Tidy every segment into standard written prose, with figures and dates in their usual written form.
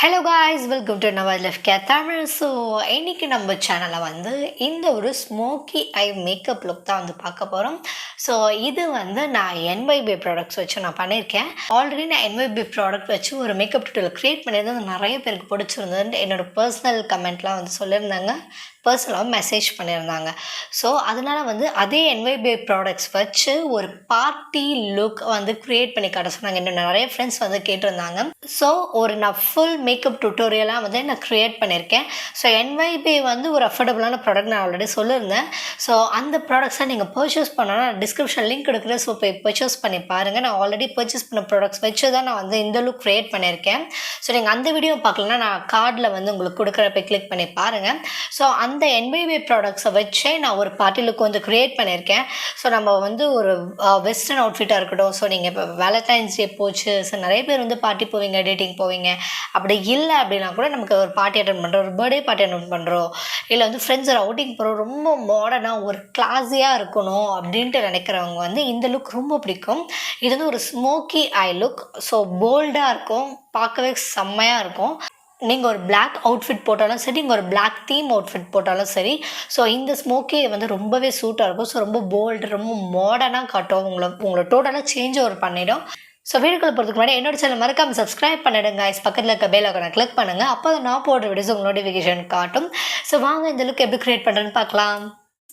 Hello guys, welcome to navajlifecaretamil. So இன்றைக்கி நம்ம சேனலில் வந்து இந்த ஒரு ஸ்மோக்கி ஐ மேக்கப் லுக் தான் வந்து பார்க்க போகிறோம். ஸோ இது வந்து நான் NYB ப்ராடக்ட்ஸ் வச்சு நான் பண்ணியிருக்கேன். ஆல்ரெடி நான் NYB ப்ராடக்ட் வச்சு ஒரு மேக்கப் டியூட்டோரியல் க்ரியேட் பண்ணியிருந்தது நிறைய பேருக்கு பிடிச்சிருந்ததுன்னு என்னோடய பர்சனல் கமெண்ட்லாம் வந்து சொல்லியிருந்தாங்க, பர்சனலாக மெசேஜ் பண்ணியிருந்தாங்க. ஸோ அதனால் வந்து அதே NYB ப்ராடக்ட்ஸ் வச்சு ஒரு பார்ட்டி லுக் வந்து க்ரியேட் பண்ணி காட்ட சொன்னாங்க. என்னோட நிறைய ஃப்ரெண்ட்ஸ் வந்து கேட்டிருந்தாங்க. ஸோ நான் ஃபுல் மேக்கப் டியூட்டோரியலாக வந்து நான் க்ரியேட் பண்ணியிருக்கேன். ஸோ NYB வந்து ஒரு அஃபோர்டபுளான ப்ராடக்ட் நான் ஆல்ரெடி சொல்லியிருந்தேன். ஸோ அந்த ப்ராடக்ட்ஸை நீங்கள் பர்ச்சேஸ் பண்ணோன்னா டிஸ்கிரிப்ஷன் லிங்க் எடுக்கிறேன். ஸோ போய் பர்ச்சேஸ் பண்ணி பாருங்கள். நான் ஆல்ரெடி பர்ச்சேஸ் பண்ண ப்ராடக்ட்ஸ் வச்சு தான் நான் வந்து இந்த லுக் க்ரியேட் பண்ணியிருக்கேன். ஸோ நீங்கள் அந்த வீடியோ பார்க்கலன்னா நான் கார்டில் வந்து உங்களுக்கு கொடுக்குறப்ப கிளிக் பண்ணி பாருங்கள். ஸோ அந்த NYB ப்ராடக்ட்ஸை வச்சே நான் ஒரு பார்ட்டி லுக் வந்து க்ரியேட் பண்ணியிருக்கேன். ஸோ நம்ம வந்து ஒரு வெஸ்டர்ன் அவுட்ஃபிட்டாக இருக்கட்டும். ஸோ நீங்கள் இப்போ வேலண்டைன்ஸ் டே போச்சு, ஸோ நிறைய பேர் வந்து பார்ட்டி போவீங்க, டேட்டிங் போவீங்க. அப்படி இல்லை அப்படின்னா கூட நமக்கு ஒரு பார்ட்டி அட்டென்ட் பண்ணுறோம், ஒரு பர்த்டே பார்ட்டி அட்டென்ட் பண்ணுறோம், இல்லை வந்து ஃப்ரெண்ட்ஸ் ஒரு அவுட்டிங் போகிறோம், ரொம்ப மாடர்னாக ஒரு கிளாஸியாக இருக்கணும் அப்படின்ட்டு நினைக்கிறவங்க வந்து இந்த லுக் ரொம்ப பிடிக்கும். இது வந்து ஒரு ஸ்மோக்கி ஐ லுக். ஸோ போல்டாக இருக்கும், பார்க்கவே செம்மையாக இருக்கும். நீங்கள் ஒரு பிளாக் அவுட்ஃபிட் போட்டாலும் சரி, நீங்கள் ஒரு பிளாக் தீம் அவுட்ஃபிட் போட்டாலும் சரி, ஸோ இந்த ஸ்மோக்கி வந்து ரொம்பவே சூட்டாக இருக்கும். ஸோ ரொம்ப போல்டு, ரொம்ப மாடர்னாக காட்டும், உங்களை டோட்டலாக சேஞ்ச் ஓவர் பண்ணிடும். ஸோ வீடியோக்குள்ள போகிறதுக்கு முன்னாடி என்னோட சேனல் மறக்காமல் சப்ஸ்கிரைப் பண்ணிடுங்க. பக்கத்தில் இருக்க பெல் ஐகானை கிளிக் பண்ணுங்கள். அப்போ நான் போடுற வீடியோஸ் உங்களுக்கு நோட்டிஃபிகேஷன் காட்டும். ஸோ வாங்க இந்த லுக் எப்படி க்ரியேட் பண்ணுறேன்னு பார்க்கலாம்.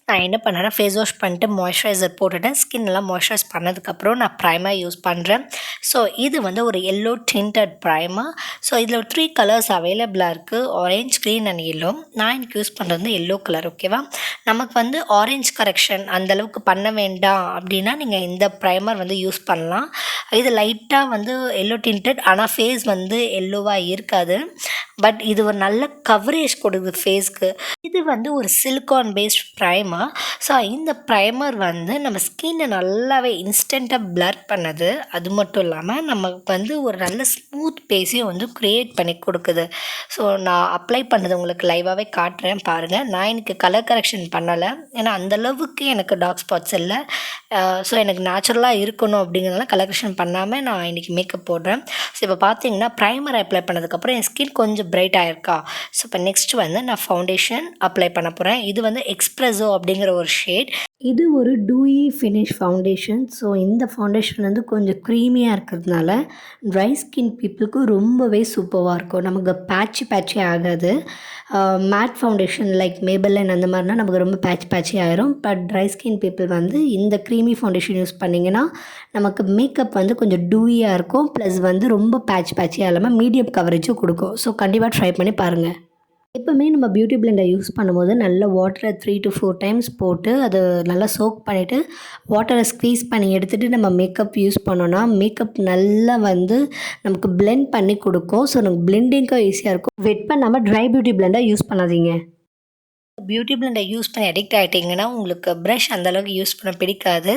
நான் என்ன பண்ணேன்னா ஃபேஸ் வாஷ் பண்ணிட்டு மாய்ஸ்சரைசர் போட்டுட்டேன். ஸ்கின் எல்லாம் மாய்ஸ்சரைஸ் பண்ணதுக்கப்புறம் நான் ப்ரைமர் யூஸ் பண்ணுறேன். ஸோ இது வந்து ஒரு எல்லோ டிண்டட் ப்ரைமர். ஸோ இதில் ஒரு 3 கலர்ஸ் அவைலபிளாக இருக்குது, ஆரஞ்ச், க்ரீன் அண்ட் எல்லோ. நான் எனக்கு யூஸ் பண்ணுறது வந்து எல்லோ கலர். ஓகேவா, நமக்கு வந்து ஆரஞ்ச் கரெக்ஷன் அந்தளவுக்கு பண்ண வேண்டாம் அப்படின்னா நீங்கள் இந்த ப்ரைமர் வந்து யூஸ் பண்ணலாம். இது லைட்டாக வந்து எல்லோ டிண்டட், ஆனால் ஃபேஸ் வந்து எல்லோவாக இருக்காது. பட் இது ஒரு நல்ல கவரேஜ் கொடுக்குது ஃபேஸ்க்கு. இது வந்து ஒரு சிலிக்கான் பேஸ்ட் ப்ரைமர். ஸோ இந்த ப்ரைமர் வந்து நம்ம ஸ்கின்னை நல்லாவே இன்ஸ்டண்ட்டாக பிளர் பண்ணுது. அது மட்டும் இல்லாமல் நமக்கு வந்து ஒரு நல்ல ஸ்மூத் பேஸையும் வந்து க்ரியேட் பண்ணி கொடுக்குது. ஸோ நான் அப்ளை பண்ணது உங்களுக்கு லைவாகவே காட்டுறேன் பாருங்கள். நான் எனக்கு கலர் கரெக்ஷன் பண்ணலை, ஏன்னா அந்தளவுக்கு எனக்கு டார்க் ஸ்பாட்ஸ் இல்லை. ஸோ எனக்கு நேச்சுரலாக இருக்கணும் அப்படிங்கிறதுனால கலர் கரெக்ஷன் பண்ணாமல் நான் இன்றைக்கி மேக்கப் போடுறேன். ஸோ இப்போ பார்த்தீங்கன்னா ப்ரைமர் அப்ளை பண்ணதுக்கப்புறம் என் ஸ்கின் கொஞ்சம் பிரைட் ஆகிருக்கா. ஸோ இப்போ நெக்ஸ்ட் வந்து நான் ஃபவுண்டேஷன் அப்ளை பண்ண போகிறேன். இது வந்து எக்ஸ்ப்ரெஸோ அப்படிங்கிற ஒரு ஷேட். இது ஒரு டூயி ஃபினிஷ் ஃபவுண்டேஷன். ஸோ இந்த ஃபவுண்டேஷன் வந்து கொஞ்சம் க்ரீமியாக இருக்கிறதுனால ட்ரை ஸ்கின் பீப்புளுக்கு ரொம்பவே சூப்பராக இருக்கும். நமக்கு பேட்சி ஆகாது. மேட் ஃபவுண்டேஷன் லைக் மேபெல்லைன் அந்த மாதிரினா நமக்கு ரொம்ப பேட்சி ஆயிரும். பட் ட்ரை ஸ்கின் பீப்புள் வந்து இந்த க்ரீமி ஃபவுண்டேஷன் யூஸ் பண்ணிங்கன்னா நமக்கு மேக்கப் வந்து கொஞ்சம் டூயியாக இருக்கும். ப்ளஸ் வந்து ரொம்ப பேட்சியாக இல்லாமல் மீடியம் கவரேஜும் கொடுக்கும். ஸோ கண்டிப்பாக ட்ரை பண்ணி பாருங்கள். எப்போவுமே நம்ம பியூட்டி பிளெண்டர் யூஸ் பண்ணும்போது நல்ல வாட்டரை 3 to 4 டைம்ஸ் போட்டு அதை நல்லா சோக் பண்ணிவிட்டு வாட்டரை ஸ்க்வீஸ் பண்ணி எடுத்துகிட்டு நம்ம மேக்கப் யூஸ் பண்ணோன்னா மேக்கப் நல்லா வந்து நமக்கு பிளெண்ட் பண்ணி கொடுக்கும். ஸோ நமக்கு பிளெண்டிங்காக ஈஸியாக இருக்கும். வெட் பண்ணாமல் ட்ரை பியூட்டி பிளெண்டர் யூஸ் பண்ணாதீங்க. பியூட்டி பிளெண்டர் யூஸ் பண்ணி அடிக்ட் ஆகிட்டிங்கன்னா உங்களுக்கு ப்ரஷ் அந்தளவுக்கு யூஸ் பண்ண பிடிக்காது.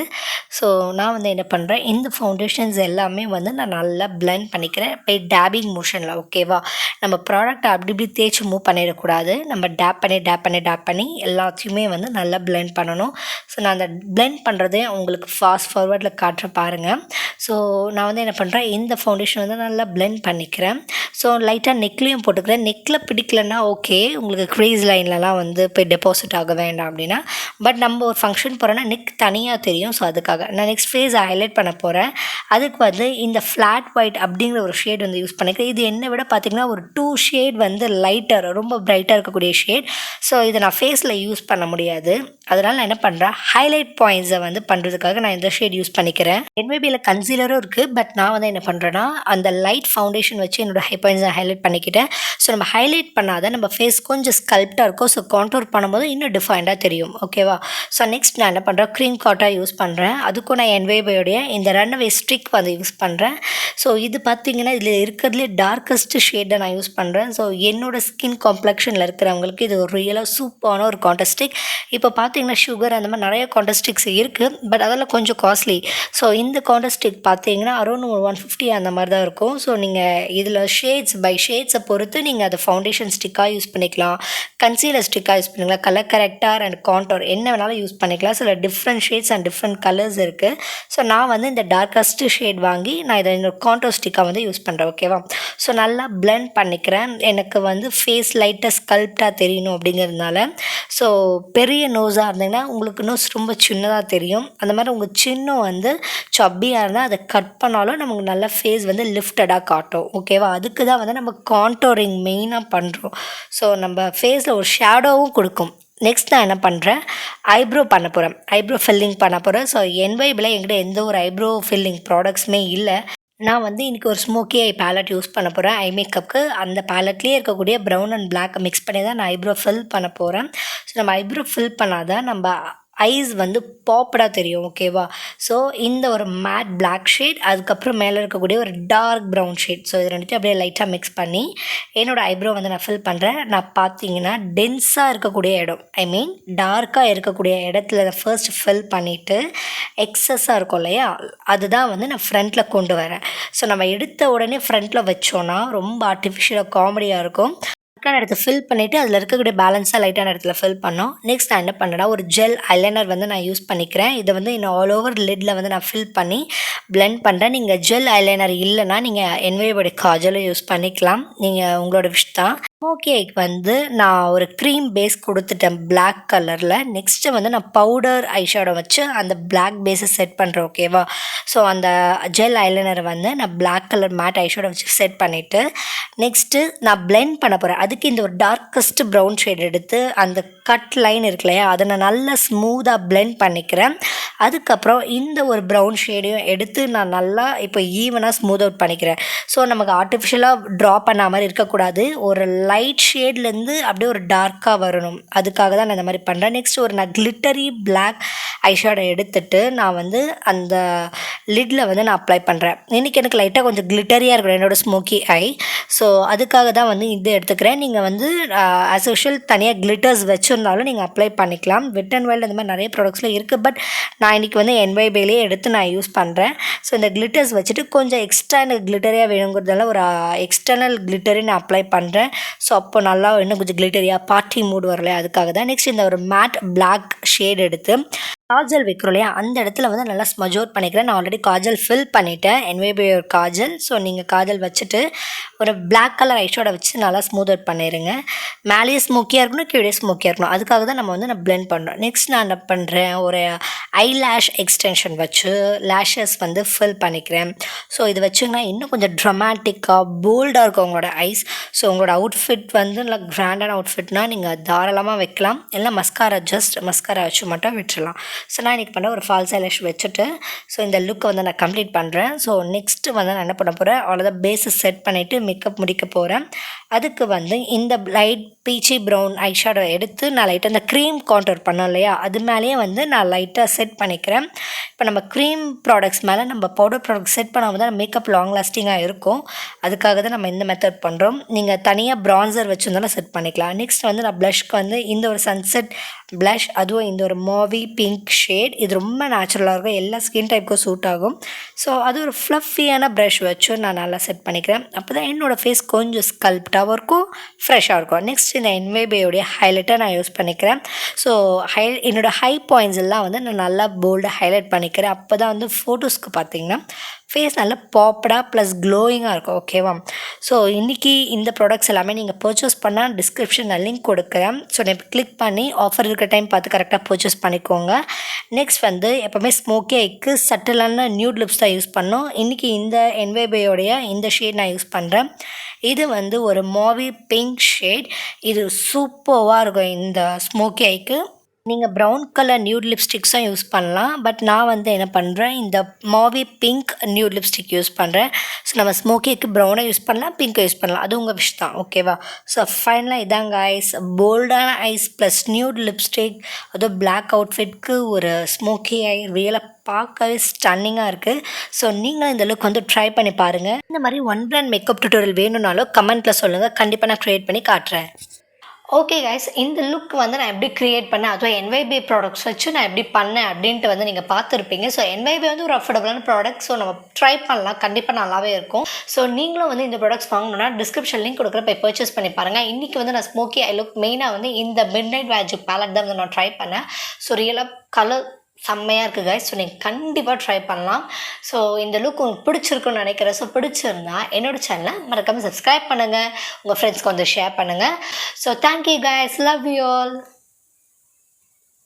ஸோ நான் வந்து என்ன பண்ணுறேன், இந்த ஃபவுண்டேஷன்ஸ் எல்லாமே வந்து நான் நல்லா பிளெண்ட் பண்ணிக்கிறேன் இப்போ டேபிங் மோஷனில். ஓகேவா, நம்ம ப்ராடக்ட்டை அப்படி இப்படி தேய்ச்சி மூவ் பண்ணிடக்கூடாது. நம்ம டேப் பண்ணி எல்லாத்தையுமே வந்து நல்லா பிளெண்ட் பண்ணணும். ஸோ நான் அந்த பிளெண்ட் பண்ணுறதே உங்களுக்கு ஃபாஸ்ட் ஃபார்வர்டில் காட்டுற பாருங்கள். ஸோ நான் வந்து என்ன பண்ணுறேன், இந்த ஃபவுண்டேஷன் வந்து நல்லா பிளெண்ட் பண்ணிக்கிறேன். ஸோ லைட்டாக நெக்லேயும் போட்டுக்கிறேன். நெக்கில் பிடிக்கலன்னா ஓகே, உங்களுக்கு க்ரீஸ் லைன்லலாம் வந்து போய் டெபாசிட் ஆக வேண்டாம் அப்படின்னா. பட் நம்ம ஒரு ஃபங்க்ஷன் போகிறோன்னா நெக் தனியாக தெரியும். ஸோ அதுக்காக நான் நெக்ஸ்ட் ஃபேஸை ஹைலைட் பண்ண போகிறேன். அதுக்கு வந்து இந்த ஃப்ளாட் ஒயிட் அப்படிங்கிற ஒரு ஷேட் வந்து யூஸ் பண்ணிக்கிறேன். இது என்னை விட பார்த்திங்கன்னா ஒரு 2 ஷேட் வந்து லைட்டர், ரொம்ப பிரைட்டாக இருக்கக்கூடிய ஷேட். ஸோ இதை நான் ஃபேஸில் யூஸ் பண்ண முடியாது. அதனால் நான் என்ன பண்ணுறேன், ஹைலைட் பாயிண்ட்ஸை வந்து பண்ணுறதுக்காக நான் இந்த ஷேட் யூஸ் பண்ணிக்கிறேன். NYBயில் கன்சீலரும் இருக்குது. பட் நான் வந்து என்ன பண்ணுறேன்னா அந்த லைட் ஃபவுண்டேஷன் வச்சு என்னோடய ஹை பாயிண்ட்ஸை ஹைலைட் பண்ணிக்கிட்டேன். ஸோ நம்ம ஹைலைட் பண்ணாத நம்ம ஃபேஸ் கொஞ்சம் ஸ்கல்ப்டாக இருக்கும். ஸோ கான்டூர் பண்ணும்போது இன்னும் டிஃபைண்டாக தெரியும். ஓகேவா, ஸோ நெக்ஸ்ட் நான் என்ன பண்ணுறேன், க்ரீம் காட்டாக யூஸ் பண்ணுறேன். அதுக்கும் நான் NYBயோடைய இந்த ரன்அவே ஸ்டிக் வந்து யூஸ் பண்ணுறேன். ஸோ இது பார்த்திங்கன்னா இதில் இருக்கிறதுலே டார்க்கஸ்ட் ஷேடை நான் யூஸ் பண்ணுறேன். ஸோ என்னோடய ஸ்கின் காம்ப்ளெக்ஷனில் இருக்கிறவங்களுக்கு இது ஒரு ரியலாக சூப்பரான ஒரு கான்டஸ்டிக். இப்போ பார்த்திங்கன்னா சுகர் அந்த மாதிரி நிறைய கான்டஸ்டிக்ஸ் இருக்குது. பட் அதெல்லாம் கொஞ்சம் காஸ்ட்லி. ஸோ இந்த கான்டஸ்டிக் பார்த்திங்கன்னா அரௌண்ட் 150 அந்த மாதிரி தான் இருக்கும். ஸோ நீங்கள் இதில் ஷேட்ஸை பொறுத்து நீங்கள் அதை ஃபவுண்டேஷன் ஸ்டிக்காக யூஸ் பண்ணிக்கலாம், கன்சீலர் ஸ்டிக்காக யூஸ் பண்ணிக்கலாம். கலர் கரெக்டார் அண்ட் கான்டோர் என்ன வேணாலும் யூஸ் பண்ணிக்கலாம். சில different shades and different colours இருக்குது. ஸோ நான் வந்து இந்த டார்க்கஸ்ட் ஷேட் வாங்கி நான் இதை என்னோட கான்டோர் ஸ்டிக்காக வந்து யூஸ் பண்ணுறேன். ஓகேவா? ஸோ நல்லா பிளெண்ட் பண்ணிக்கிறேன். எனக்கு வந்து ஃபேஸ் லைட்டாக ஸ்கல்ப்டாக தெரியணும் அப்படிங்கிறதுனால. ஸோ பெரிய நோஸாக இருந்தீங்கன்னா உங்களுக்கு நோஸ் ரொம்ப சின்னதாக தெரியும். அந்த மாதிரி உங்கள் சின்னம் வந்து சப்பியாக இருந்தால் அதை கட் பண்ணாலும் நமக்கு நல்ல ஃபேஸ் வந்து லிஃப்டடாக காட்டும். ஓகேவா? அதுக்கு தான் வந்து நம்ம கான்டோரிங் மெயினாக பண்ணுறோம். ஸோ நம்ம ஃபேஸில் ஒரு ஷேடோவும் கொடுக்கும். நெக்ஸ்ட் நான் என்ன பண்ணுறேன், ஐப்ரோ பண்ண போகிறேன். ஐப்ரோ ஃபில்லிங் பண்ண போகிறேன். ஸோ என்வைபில் என்கிட்ட எந்த ஒரு ஐப்ரோ ஃபில்லிங் ப்ராடக்ட்ஸுமே இல்லை. நான் வந்து இன்றைக்கி ஒரு ஸ்மோக்கி ஐ பேலட் யூஸ் பண்ண போகிறேன் ஐ மேக்கப்புக்கு. அந்த பேலட்லேயே இருக்கக்கூடிய ப்ரௌன் அண்ட் பிளாக் மிக்ஸ் பண்ணி தான் நான் ஐப்ரோ ஃபில் பண்ண போகிறேன். ஸோ நம்ம ஐப்ரோ ஃபில் பண்ணாதான் நம்ம ஐஸ் வந்து பாப்படாக தெரியும். ஓகேவா? ஸோ இந்த ஒரு மேட் பிளாக் ஷேட், அதுக்கப்புறம் மேலே இருக்கக்கூடிய ஒரு டார்க் ப்ரௌன் ஷேட். ஸோ இது ரெண்டுத்தையும் அப்படியே லைட்டாக மிக்ஸ் பண்ணி என்னோடய ஐப்ரோ வந்து நான் ஃபில் பண்ணுறேன். நான் பார்த்தீங்கன்னா டென்ஸாக இருக்கக்கூடிய இடம், ஐ மீன் டார்க்காக இருக்கக்கூடிய இடத்துல அதை ஃபர்ஸ்ட் ஃபில் பண்ணிவிட்டு எக்ஸஸாக இருக்கும் இல்லையா, அதுதான் வந்து நான் ஃப்ரண்ட்டில் கொண்டு வரேன். ஸோ நம்ம எடுத்த உடனே ஃப்ரண்ட்டில் வச்சோன்னா ரொம்ப ஆர்டிஃபிஷியலாக காமெடியாக இருக்கும். லைட்டான இடத்த ஃபில் பண்ணிவிட்டு அதில் இருக்கக்கூடிய பேலன்ஸாக லைட்டான இடத்துல ஃபில் பண்ணோம். நெக்ஸ்ட் நான் என்ன பண்ணேன்னா ஒரு ஜெல் ஐலைனர் வந்து நான் யூஸ் பண்ணிக்கிறேன். இதை வந்து இன்னும் ஆல் ஓவர் லிட்டில் வந்து நான் ஃபில் பண்ணி பிளெண்ட் பண்ணுறேன். நீங்கள் ஜெல் ஐலைனர் இல்லைன்னா நீங்கள் என்வையோட காஜலும் யூஸ் பண்ணிக்கலாம். நீங்கள் உங்களோட விஷ் தான். ஸ்மோக்கி ஐக்கு வந்து நான் ஒரு க்ரீம் பேஸ் கொடுத்துட்டேன் பிளாக் கலரில். நெக்ஸ்ட்டு வந்து நான் பவுடர் ஐஷேடோ வச்சு அந்த பிளாக் பேஸை செட் பண்ணுறேன். ஓகேவா? ஸோ அந்த ஜெல் ஐலைனரை வந்து நான் பிளாக் கலர் மேட் ஐஷேடோ வச்சு செட் பண்ணிவிட்டு நெக்ஸ்ட்டு நான் பிளெண்ட் பண்ண போகிறேன். அதுக்கு இந்த ஒரு டார்க்கஸ்ட் ப்ரௌன் ஷேட் எடுத்து அந்த கட் லைன் இருக்கு இல்லையா, அதை நான் நல்லா ஸ்மூத்தாக பிளெண்ட் பண்ணிக்கிறேன். அதுக்கப்புறம் இந்த ஒரு ப்ரௌன் ஷேடையும் எடுத்து நான் நல்லா இப்போ ஈவனாக ஸ்மூத் அவுட் பண்ணிக்கிறேன். ஸோ நமக்கு ஆர்டிஃபிஷியலாக ட்ரா பண்ண மாதிரி இருக்கக்கூடாது. ஒரு லைட் ஷேட்லேருந்து அப்படியே ஒரு டார்க்காக வரணும். அதுக்காக தான் நான் இந்த மாதிரி பண்ணுறேன். நெக்ஸ்ட் ஒரு நான் கிளிட்டரி பிளாக் ஐஷேடோ எடுத்துகிட்டு நான் வந்து அந்த லிட்டில் வந்து நான் அப்ளை பண்ணுறேன். இன்றைக்கி எனக்கு லைட்டாக கொஞ்சம் கிளிட்டரியாக இருக்கணும் என்னோடய ஸ்மோக்கி ஐ. ஸோ அதுக்காக தான் வந்து இது எடுத்துக்கிறேன். நீங்கள் வந்து ஆஸ் யூஷுவல் தனியாக கிளிட்டர்ஸ் வச்சுருந்தாலும் நீங்கள் அப்ளை பண்ணிக்கலாம். வெட் அண்ட் வைல்டு அந்த மாதிரி நிறைய ப்ராடக்ட்ஸில் இருக்குது. பட் நான் இன்றைக்கி வந்து என்வைபேலே எடுத்து நான் யூஸ் பண்ணுறேன். ஸோ இந்த கிளிட்டர்ஸ் வச்சுட்டு கொஞ்சம் எக்ஸ்ட்ரா எனக்கு கிளிட்டரியாக வேணுங்கிறதால ஒரு எக்ஸ்டர்னல் கிளிட்டரி நான் அப்ளை பண்ணுறேன். ஸோ அப்போ நல்லா இன்னும் கொஞ்சம் கிளிட்டரியாக பார்ட்டி மூட் வரல, அதுக்காக தான். நெக்ஸ்ட் இந்த ஒரு மேட் பிளாக் ஷேட் எடுத்து காஜல் வைக்கிறோம் இல்லையா, அந்த இடத்துல வந்து நல்லா ஸ்மஜ் அவுட் பண்ணிக்கிறேன். நான் ஆல்ரெடி காஜல் ஃபில் பண்ணிவிட்டேன், என்வைபே ஒரு காஜல். ஸோ நீங்கள் காஜல் வச்சுட்டு ஒரு பிளாக் கலர் ஐஷேடோ வச்சு நல்லா ஸ்மூத் அவுட் பண்ணிடுங்க. மேலேயே ஸ்மோக்கியாக இருக்கணும், கீழே ஸ்மோக்கியாக இருக்கணும். அதுக்காக தான் நம்ம வந்து நான் பிளெண்ட் பண்ணுறோம். நெக்ஸ்ட் நான் என்ன பண்ணுறேன், ஒரு ஐலேஷ் எக்ஸ்டென்ஷன் வச்சு லேஷஸ் வந்து ஃபில் பண்ணிக்கிறேன். ஸோ இது வச்சுங்கன்னா இன்னும் கொஞ்சம் ட்ரமாட்டிக்காக போல்டாக இருக்கும் உங்களோட ஐஸ். ஸோ உங்களோட அவுட்ஃபிட் வந்து நல்லா கிராண்டான அவுட்ஃபிட்னால் நீங்கள் தாராளமாக வைக்கலாம். இல்லை மஸ்காரா மஸ்காரா வச்சு மட்டும் விட்டுடலாம். ஸோ நான் இன்றைக்கி பண்ண ஒரு ஃபால்ஸ் ஐலேஷ் வச்சுட்டு ஸோ இந்த லுக்கை வந்து நான் கம்ப்ளீட் பண்ணுறேன். ஸோ நெக்ஸ்ட்டு வந்து நான் என்ன பண்ண போகிறேன், அவ்வளோதான் பேஸை செட் பண்ணிவிட்டு மேக்கப் முடிக்க போகிறேன். அதுக்கு வந்து இந்த லைட் பீச்சி ப்ரௌன் ஐஷேடோ எடுத்து நான் லைட்டாக அந்த க்ரீம் கான்டோர் பண்ணோம் இல்லையா, அது மேலேயே வந்து நான் லைட்டாக செட் பண்ணிக்கிறேன். இப்போ நம்ம க்ரீம் ப்ராடக்ட்ஸ் மேலே நம்ம பவுடர் ப்ராடக்ட் செட் பண்ணாமல் தான் மேக்கப் லாங் லாஸ்டிங்காக இருக்கும். அதுக்காக தான் நம்ம இந்த மெத்தட் பண்ணுறோம். நீங்கள் தனியாக ப்ரான்சர் வச்சுருந்தாலும் செட் பண்ணிக்கலாம். நெக்ஸ்ட் வந்து நான் ப்ளஷ்க்கு வந்து இந்த ஒரு சன்செட் ப்ளஷ், அதுவும் இந்த ஒரு மாவி பிங்க் ஷேட். இது ரொம்ப நேச்சுரலாக இருக்கும், எல்லா ஸ்கின் டைப்புக்கும் சூட் ஆகும். ஸோ அது ஒரு ஃப்ளஃபியான ப்ரஷ் வச்சு நான் நல்லா செட் பண்ணிக்கிறேன். அப்போ தான் என்னோடய ஃபேஸ் கொஞ்சம் ஸ்கல்ப்டாகவும் இருக்கும், ஃப்ரெஷ்ஷாக இருக்கும். நெக்ஸ்ட் இந்த என்வைபேயோடைய ஹைலைட்டை நான் யூஸ் பண்ணிக்கிறேன். ஸோ என்னோடய ஹை பாயிண்ட்ஸ் எல்லாம் வந்து நான் நல்லா போல்டாக ஹைலைட் பண்ணிக்கிறேன். அப்போ தான் வந்து ஃபோட்டோஸ்க்கு பார்த்தீங்கன்னா ஃபேஸ் நல்லா பாப்படாக ப்ளஸ் க்ளோயிங்காக இருக்கும். ஓகேவா? ஸோ இன்றைக்கி இந்த ப்ராடக்ட்ஸ் எல்லாமே நீங்கள் பர்ச்சேஸ் பண்ணால் டிஸ்கிரிப்ஷனில் லிங்க் கொடுக்குறேன். ஸோ நீங்கள் கிளிக் பண்ணி ஆஃபர் இருக்கிற டைம் பார்த்து கரெக்டாக பர்ச்சேஸ் பண்ணிக்கோங்க. நெக்ஸ்ட் வந்து எப்போவுமே ஸ்மோக்கி ஐக்கு சட்டிலான நியூட் லிப்ஸ் தான் யூஸ் பண்ணோம். இன்றைக்கி இந்த என்வைபேயோடைய இந்த ஷேட் நான் யூஸ் பண்ணுறேன். இது வந்து ஒரு மாவி பிங்க் ஷேட். இது சூப்பராக இருக்கும் இந்த ஸ்மோக்கி ஐக்கு. நீங்கள் ப்ரௌன் கலர் நியூட் லிப்ஸ்டிக்ஸும் யூஸ் பண்ணலாம். பட் நான் வந்து என்ன பண்ணுறேன், இந்த மாவி பிங்க் நியூட் லிப்ஸ்டிக் யூஸ் பண்ணுறேன். ஸோ நம்ம ஸ்மோக்கிக்கு ப்ரௌனை யூஸ் பண்ணலாம், பிங்க்கை யூஸ் பண்ணலாம், அது உங்கள் விஷ் தான். ஓகேவா? ஸோ ஃபைனலாக இதாங்க ஐஸ், போல்டான ஐஸ் ப்ளஸ் நியூட் லிப்ஸ்டிக், அதுவும் பிளாக் அவுட்ஃபிட்க்கு ஒரு ஸ்மோக்கி ஐ ரியலாக பார்க்கவே ஸ்டன்னிங்காக இருக்குது. ஸோ நீங்களும் இந்த லுக் வந்து ட்ரை பண்ணி பாருங்கள். இந்த மாதிரி ஒன் பிராண்ட் மேக்கப் டியூட்டோரியல் வேணும்னாலும் கமெண்ட்டில் சொல்லுங்கள், கண்டிப்பாக நான் க்ரியேட் பண்ணி காட்டுறேன். ஓகே கைஸ், இந்த லுக் வந்து நான் எப்படி கிரியேட் பண்ணேன், அதுவும் என்வைபி ப்ராடக்ட்ஸ் வச்சு நான் எப்படி பண்ணேன் அப்படின்ட்டு வந்து நீங்கள் பார்த்துருப்பீங்க. ஸோ என்வைபி வந்து ஒரு அஃபோர்டபுளான ப்ராடக்ட். ஸோ நம்ம ட்ரை பண்ணலாம், கண்டிப்பாக நல்லாவே இருக்கும். ஸோ நீங்களும் வந்து இந்த ப்ராடக்ட்ஸ் வாங்கணும்னா டிஸ்கிரிப்ஷன் லிங்க் கொடுக்குற போய் பர்ச்சேஸ் பண்ணி பாருங்கள். இன்றைக்கி வந்து நான் ஸ்மோக்கி ஐ லுக் மெயினாக வந்து இந்த மிட்நைட் மேஜிக் பேலட் தான் வந்து நான் ட்ரை பண்ணேன். ஸோ ரியலாக கலர் செம்மையாக இருக்குது கைஸ். ஸோ நீங்கள் கண்டிப்பாக ட்ரை பண்ணலாம். ஸோ இந்த லுக் உங்களுக்கு பிடிச்சிருக்குன்னு நினைக்கிறேன். ஸோ பிடிச்சிருந்தா என்னோடய சேனலை மறக்காமல் சப்ஸ்கிரைப் பண்ணுங்கள், உங்கள் ஃப்ரெண்ட்ஸ்க்கு வந்து ஷேர் பண்ணுங்கள். So thank you guys, love you all.